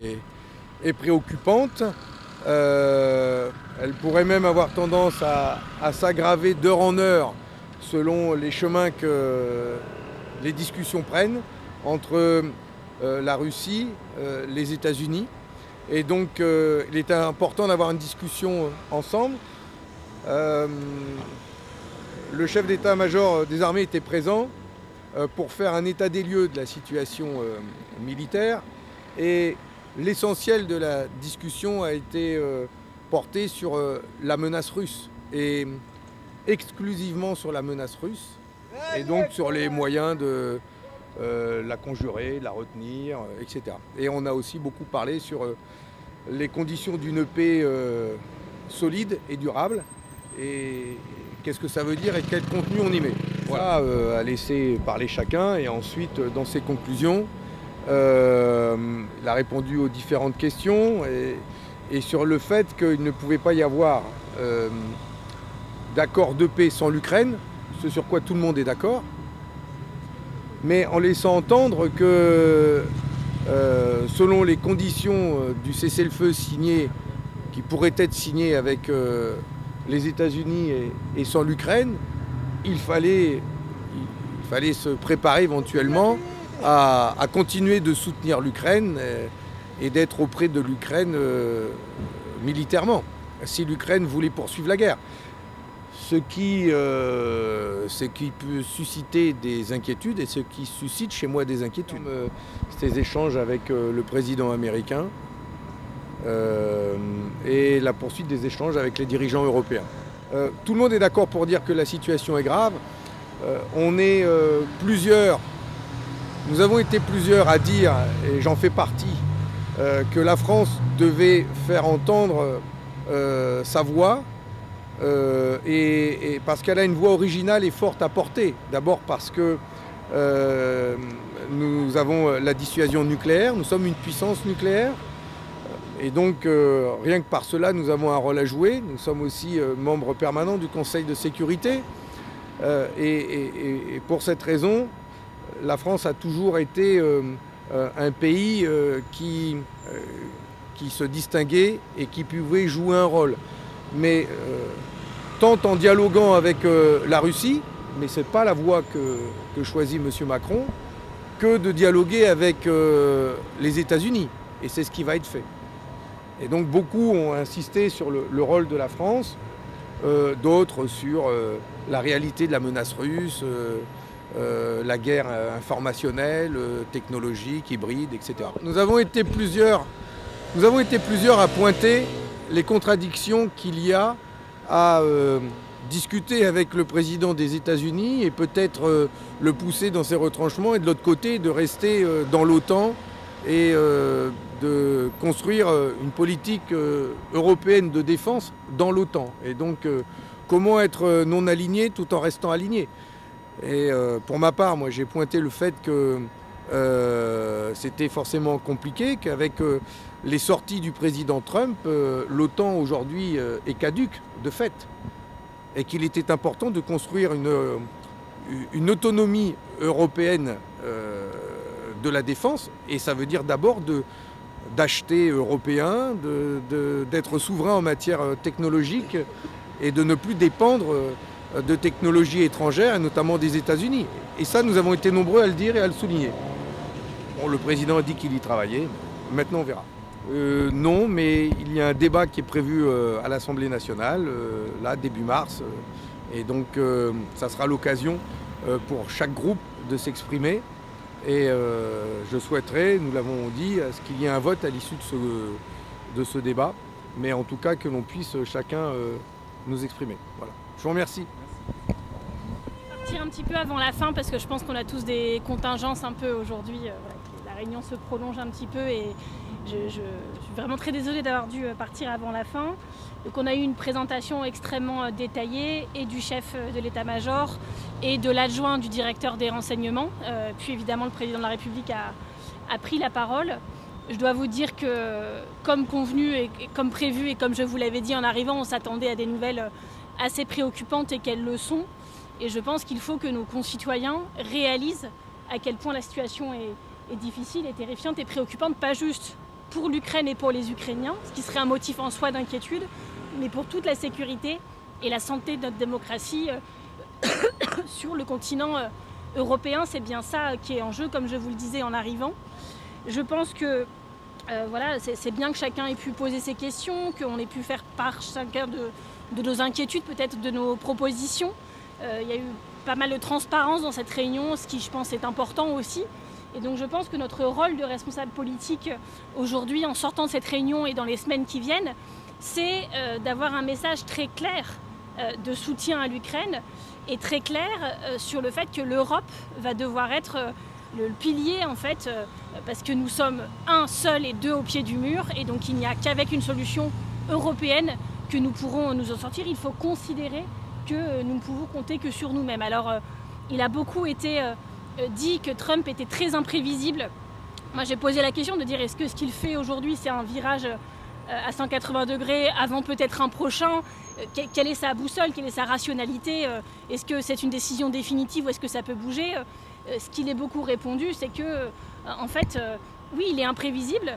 est préoccupante. Elle pourrait même avoir tendance à s'aggraver d'heure en heure selon les chemins que les discussions prennent entre la Russie, les États-Unis. Et donc il est important d'avoir une discussion ensemble. Le chef d'état-major des armées était présent pour faire un état des lieux de la situation militaire. Et l'essentiel de la discussion a été porté sur la menace russe, et exclusivement sur la menace russe, et donc sur les moyens de la conjurer, de la retenir, etc. Et on a aussi beaucoup parlé sur les conditions d'une paix solide et durable, et qu'est-ce que ça veut dire et quel contenu on y met. Voilà, à laisser parler chacun, et ensuite, dans ses conclusions, il a répondu aux différentes questions et sur le fait qu'il ne pouvait pas y avoir d'accord de paix sans l'Ukraine, ce sur quoi tout le monde est d'accord, mais en laissant entendre que selon les conditions du cessez-le-feu signé, qui pourrait être signé avec les États-Unis et sans l'Ukraine, il fallait se préparer éventuellement à continuer de soutenir l'Ukraine et d'être auprès de l'Ukraine militairement, si l'Ukraine voulait poursuivre la guerre. Ce qui peut susciter des inquiétudes, et ce qui suscite chez moi des inquiétudes. Ces échanges avec le président américain et la poursuite des échanges avec les dirigeants européens. Tout le monde est d'accord pour dire que la situation est grave. On est plusieurs. Nous avons été plusieurs à dire, et j'en fais partie, que la France devait faire entendre sa voix, et parce qu'elle a une voix originale et forte à porter. D'abord parce que nous avons la dissuasion nucléaire, nous sommes une puissance nucléaire, et donc rien que par cela nous avons un rôle à jouer. Nous sommes aussi membres permanents du Conseil de sécurité, et pour cette raison, la France a toujours été un pays qui se distinguait et qui pouvait jouer un rôle. Mais tant en dialoguant avec la Russie, mais ce n'est pas la voie que choisit M. Macron, que de dialoguer avec les États-Unis. Et c'est ce qui va être fait. Et donc beaucoup ont insisté sur le rôle de la France, d'autres sur la réalité de la menace russe, la guerre informationnelle, technologique, hybride, etc. Nous avons été plusieurs à pointer les contradictions qu'il y a à discuter avec le président des États-Unis et peut-être le pousser dans ses retranchements, et de l'autre côté de rester dans l'OTAN et de construire une politique européenne de défense dans l'OTAN. Et donc comment être non aligné tout en restant aligné. Et pour ma part, moi j'ai pointé le fait que c'était forcément compliqué, qu'avec les sorties du président Trump, l'OTAN aujourd'hui est caduque de fait, et qu'il était important de construire une autonomie européenne de la défense, et ça veut dire d'abord d'acheter européen, d'être souverain en matière technologique, et de ne plus dépendre de technologies étrangères, et notamment des États-Unis. Et ça, nous avons été nombreux à le dire et à le souligner. Bon, le président a dit qu'il y travaillait, maintenant on verra. Non, mais il y a un débat qui est prévu à l'Assemblée nationale, là, début mars, et donc ça sera l'occasion pour chaque groupe de s'exprimer. Et je souhaiterais, nous l'avons dit, à ce qu'il y ait un vote à l'issue de ce débat, mais en tout cas que l'on puisse chacun nous exprimer. Voilà. Je vous remercie. Partir un petit peu avant la fin, parce que je pense qu'on a tous des contingences un peu aujourd'hui. Voilà, la réunion se prolonge un petit peu, et je suis vraiment très désolée d'avoir dû partir avant la fin. Donc on a eu une présentation extrêmement détaillée, et du chef de l'état-major et de l'adjoint du directeur des renseignements. Puis évidemment le président de la République a pris la parole. Je dois vous dire que, comme convenu et comme prévu, et comme je vous l'avais dit en arrivant, on s'attendait à des nouvelles assez préoccupantes, et qu'elles le sont. Et je pense qu'il faut que nos concitoyens réalisent à quel point la situation est difficile et terrifiante et préoccupante, pas juste pour l'Ukraine et pour les Ukrainiens, ce qui serait un motif en soi d'inquiétude, mais pour toute la sécurité et la santé de notre démocratie sur le continent européen. C'est bien ça qui est en jeu, comme je vous le disais en arrivant. Je pense que voilà, c'est bien que chacun ait pu poser ses questions, qu'on ait pu faire part chacun de nos inquiétudes, peut-être de nos propositions. Il y a eu pas mal de transparence dans cette réunion, ce qui, je pense, est important aussi. Et donc je pense que notre rôle de responsable politique aujourd'hui, en sortant de cette réunion et dans les semaines qui viennent, c'est d'avoir un message très clair de soutien à l'Ukraine et très clair sur le fait que l'Europe va devoir être le pilier, en fait, parce que nous sommes un seul et deux au pied du mur, et donc il n'y a qu'avec une solution européenne que nous pourrons nous en sortir. Il faut considérer que nous ne pouvons compter que sur nous-mêmes. Alors il a beaucoup été dit que Trump était très imprévisible. Moi j'ai posé la question de dire est-ce que ce qu'il fait aujourd'hui c'est un virage à 180 degrés avant peut-être un prochain, quelle est sa boussole, quelle est sa rationalité, est-ce que c'est une décision définitive ou est-ce que ça peut bouger? Ce qu'il est beaucoup répondu, c'est que en fait oui, il est imprévisible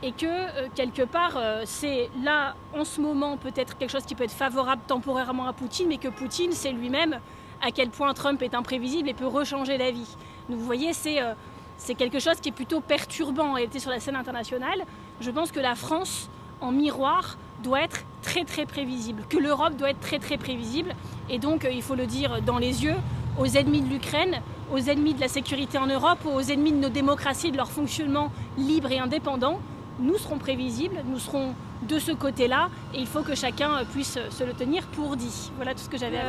et que quelque part c'est là en ce moment peut-être quelque chose qui peut être favorable temporairement à Poutine, mais que Poutine sait lui-même à quel point Trump est imprévisible et peut rechanger d'avis. Donc vous voyez, c'est quelque chose qui est plutôt perturbant en réalité sur la scène internationale. Je pense que la France, en miroir, doit être très très prévisible, que l'Europe doit être très très prévisible, et donc il faut le dire dans les yeux aux ennemis de l'Ukraine, aux ennemis de la sécurité en Europe, aux ennemis de nos démocraties, de leur fonctionnement libre et indépendant. Nous serons prévisibles, nous serons de ce côté-là, et il faut que chacun puisse se le tenir pour dit. Voilà tout ce que j'avais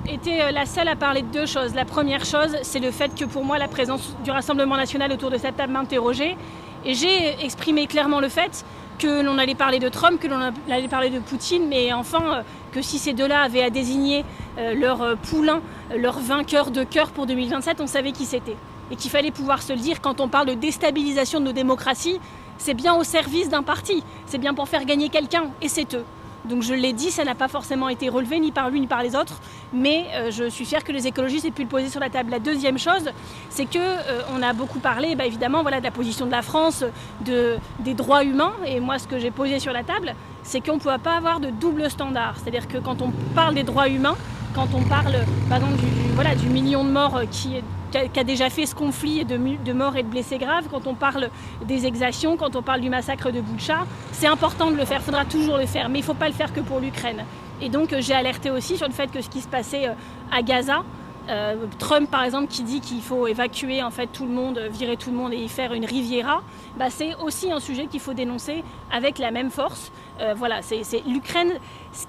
été la seule à parler de deux choses. La première chose, c'est le fait que pour moi la présence du Rassemblement national autour de cette table m'interrogeait, et j'ai exprimé clairement le fait que l'on allait parler de Trump, que l'on allait parler de Poutine, mais enfin que si ces deux-là avaient à désigner leur poulain, leur vainqueur de cœur pour 2027, on savait qui c'était. Et qu'il fallait pouvoir se le dire quand on parle de déstabilisation de nos démocraties, c'est bien au service d'un parti, c'est bien pour faire gagner quelqu'un, et c'est eux. Donc je l'ai dit, ça n'a pas forcément été relevé ni par lui ni par les autres, mais je suis fière que les écologistes aient pu le poser sur la table. La deuxième chose, c'est qu'on a beaucoup parlé évidemment voilà, de la position de la France, des droits humains, et moi ce que j'ai posé sur la table, c'est qu'on ne peut pas avoir de double standard. C'est-à-dire que quand on parle des droits humains, quand on parle par exemple du million de morts qui a déjà fait ce conflit et de morts et de blessés graves, quand on parle des exactions, quand on parle du massacre de Boutcha, c'est important de le faire, il faudra toujours le faire, mais il ne faut pas le faire que pour l'Ukraine. Et donc j'ai alerté aussi sur le fait que ce qui se passait à Gaza, Trump par exemple qui dit qu'il faut évacuer en fait tout le monde, virer tout le monde et y faire une Riviera, c'est aussi un sujet qu'il faut dénoncer avec la même force. Voilà, c'est l'Ukraine, ce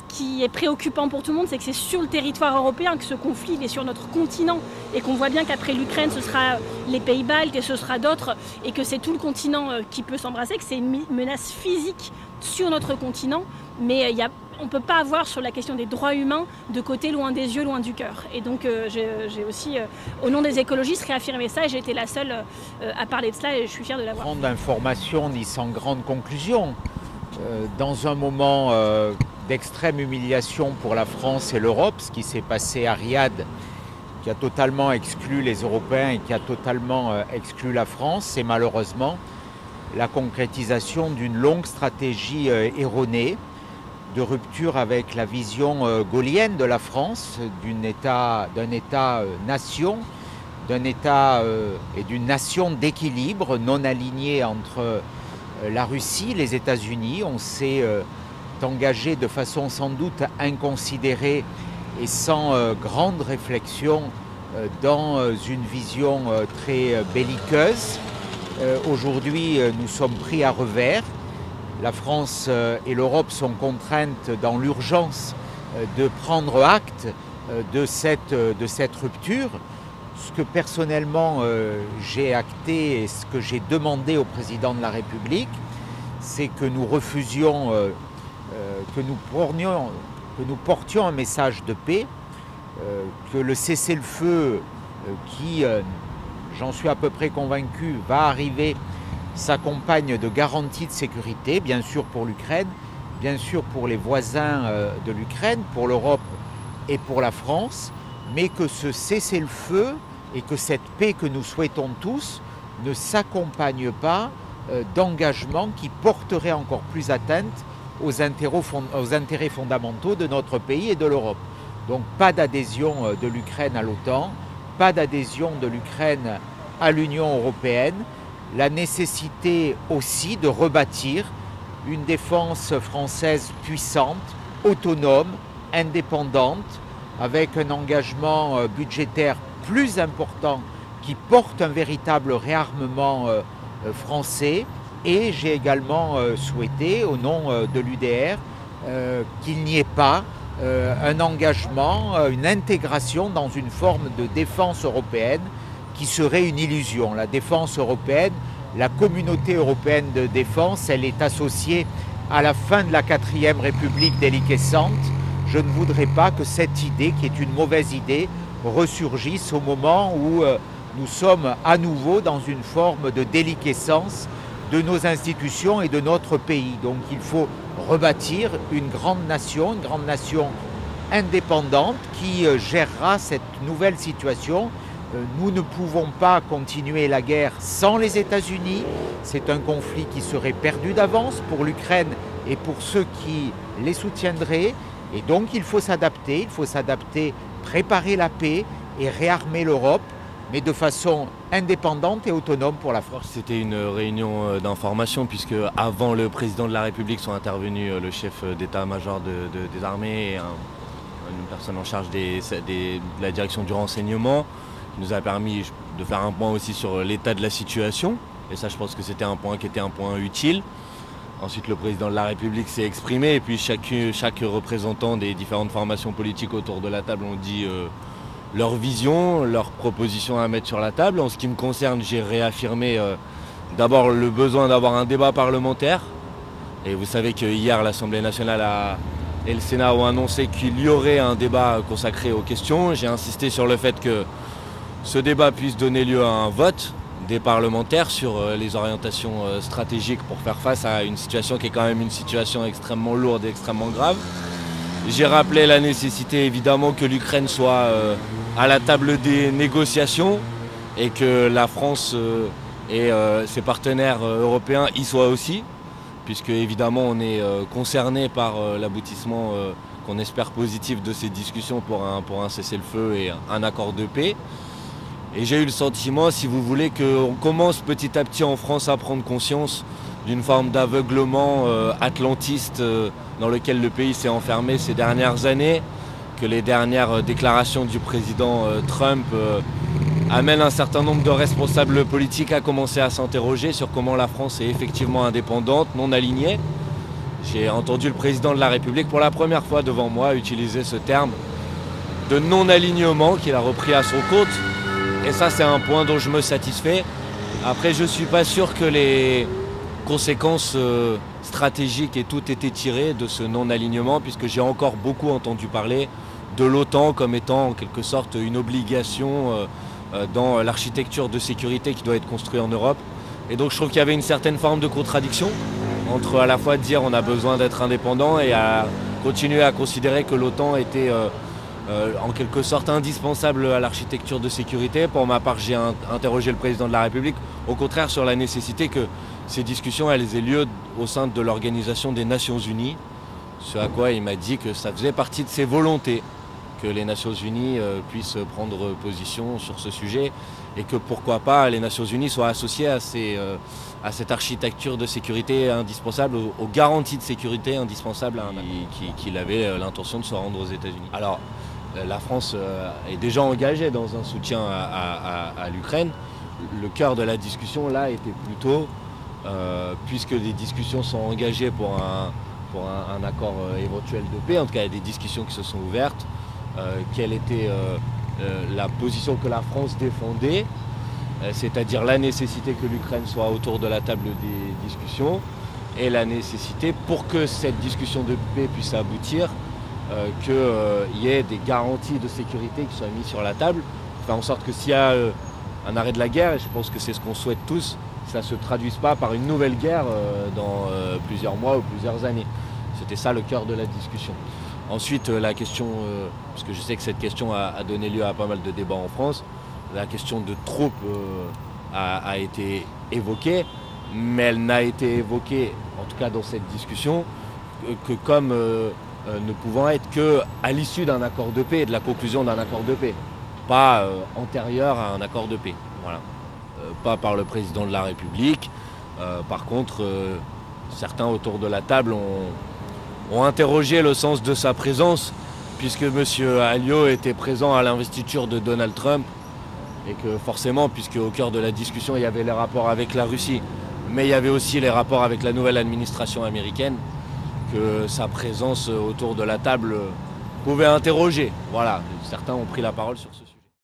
qui est préoccupant pour tout le monde, c'est que c'est sur le territoire européen que ce conflit il est sur notre continent, et qu'on voit bien qu'après l'Ukraine ce sera les pays baltes et ce sera d'autres, et que c'est tout le continent qui peut s'embrasser, que c'est une menace physique sur notre continent, mais on ne peut pas avoir sur la question des droits humains de côté, loin des yeux, loin du cœur. Et donc j'ai aussi, au nom des écologistes, réaffirmé ça, et j'ai été la seule à parler de cela, et je suis fière de l'avoir. Grande information ni sans grande conclusion. Dans un moment d'extrême humiliation pour la France et l'Europe, ce qui s'est passé à Riyad, qui a totalement exclu les Européens et qui a totalement exclu la France, c'est malheureusement la concrétisation d'une longue stratégie erronée, de rupture avec la vision gaullienne de la France, d'un État-nation, d'un État et d'une nation d'équilibre non alignée entre la Russie, les États-Unis. On s'est engagé de façon sans doute inconsidérée et sans grande réflexion dans une vision très belliqueuse. Aujourd'hui, nous sommes pris à revers. La France et l'Europe sont contraintes dans l'urgence de prendre acte de cette rupture. Ce que personnellement j'ai acté et ce que j'ai demandé au président de la République, c'est que nous refusions, que nous portions un message de paix, que le cessez-le-feu qui, j'en suis à peu près convaincu, va arriver, s'accompagne de garanties de sécurité, bien sûr pour l'Ukraine, bien sûr pour les voisins de l'Ukraine, pour l'Europe et pour la France, mais que ce cessez-le-feu et que cette paix que nous souhaitons tous ne s'accompagne pas d'engagement qui porterait encore plus atteinte aux intérêts fondamentaux de notre pays et de l'Europe. Donc pas d'adhésion de l'Ukraine à l'OTAN, pas d'adhésion de l'Ukraine à l'Union européenne, la nécessité aussi de rebâtir une défense française puissante, autonome, indépendante, avec un engagement budgétaire plus important qui porte un véritable réarmement français. Et j'ai également souhaité, au nom de l'UDR, qu'il n'y ait pas un engagement, une intégration dans une forme de défense européenne qui serait une illusion. La défense européenne, la communauté européenne de défense, elle est associée à la fin de la 4e République déliquescente. Je ne voudrais pas que cette idée, qui est une mauvaise idée, ressurgisse au moment où nous sommes à nouveau dans une forme de déliquescence de nos institutions et de notre pays. Donc il faut rebâtir une grande nation indépendante qui gérera cette nouvelle situation. Nous ne pouvons pas continuer la guerre sans les États-Unis. C'est un conflit qui serait perdu d'avance pour l'Ukraine et pour ceux qui les soutiendraient. Et donc il faut s'adapter, préparer la paix et réarmer l'Europe, mais de façon indépendante et autonome pour la France. C'était une réunion d'information puisque avant le président de la République sont intervenus le chef d'état-major des armées et une personne en charge de la direction du renseignement, qui nous a permis de faire un point aussi sur l'état de la situation. Et ça, je pense que c'était un point qui était un point utile. Ensuite, le président de la République s'est exprimé et puis chaque représentant des différentes formations politiques autour de la table ont dit leur vision, leurs propositions à mettre sur la table. En ce qui me concerne, j'ai réaffirmé d'abord le besoin d'avoir un débat parlementaire. Et vous savez que hier, l'Assemblée nationale et le Sénat ont annoncé qu'il y aurait un débat consacré aux questions. J'ai insisté sur le fait que ce débat puisse donner lieu à un vote des parlementaires sur les orientations stratégiques pour faire face à une situation qui est quand même une situation extrêmement lourde et extrêmement grave. J'ai rappelé la nécessité évidemment que l'Ukraine soit à la table des négociations et que la France et ses partenaires européens y soient aussi, puisque évidemment on est concerné par l'aboutissement qu'on espère positif de ces discussions pour un cessez-le-feu et un accord de paix. Et j'ai eu le sentiment, si vous voulez, qu'on commence petit à petit en France à prendre conscience d'une forme d'aveuglement atlantiste dans lequel le pays s'est enfermé ces dernières années, que les dernières déclarations du président Trump amènent un certain nombre de responsables politiques à commencer à s'interroger sur comment la France est effectivement indépendante, non alignée. J'ai entendu le président de la République pour la première fois devant moi utiliser ce terme de non-alignement qu'il a repris à son compte. Et ça, c'est un point dont je me satisfais. Après, je ne suis pas sûr que les conséquences stratégiques aient toutes été tirées de ce non-alignement, puisque j'ai encore beaucoup entendu parler de l'OTAN comme étant en quelque sorte une obligation dans l'architecture de sécurité qui doit être construite en Europe. Et donc je trouve qu'il y avait une certaine forme de contradiction entre à la fois dire on a besoin d'être indépendant et à continuer à considérer que l'OTAN était en quelque sorte indispensable à l'architecture de sécurité. Pour ma part, j'ai interrogé le président de la République, au contraire sur la nécessité que ces discussions elles aient lieu au sein de l'Organisation des Nations Unies, ce à quoi il m'a dit que ça faisait partie de ses volontés que les Nations Unies puissent prendre position sur ce sujet et que pourquoi pas les Nations Unies soient associées à cette architecture de sécurité indispensable, aux garanties de sécurité indispensables qu'il avait l'intention de se rendre aux États-Unis. Alors, la France est déjà engagée dans un soutien à l'Ukraine. Le cœur de la discussion, là, était plutôt, puisque les discussions sont engagées pour un accord éventuel de paix, en tout cas, il y a des discussions qui se sont ouvertes, quelle était la position que la France défendait, c'est-à-dire la nécessité que l'Ukraine soit autour de la table des discussions et la nécessité, pour que cette discussion de paix puisse aboutir, qu'il y ait des garanties de sécurité qui soient mises sur la table, faire en sorte que s'il y a un arrêt de la guerre, et je pense que c'est ce qu'on souhaite tous, ça ne se traduise pas par une nouvelle guerre dans plusieurs mois ou plusieurs années. C'était ça le cœur de la discussion. Ensuite, la question, parce que je sais que cette question a donné lieu à pas mal de débats en France, la question de troupes a été évoquée. mais elle n'a été évoquée, en tout cas dans cette discussion, que comme ne pouvant être qu'à l'issue d'un accord de paix et de la conclusion d'un accord de paix, pas antérieur à un accord de paix. Voilà. Pas par le président de la République. Par contre, certains autour de la table ont interrogé le sens de sa présence, puisque M. Alliot était présent à l'investiture de Donald Trump, et que forcément, puisque au cœur de la discussion, il y avait les rapports avec la Russie, mais il y avait aussi les rapports avec la nouvelle administration américaine, que sa présence autour de la table pouvait interroger. Voilà, certains ont pris la parole sur ce sujet.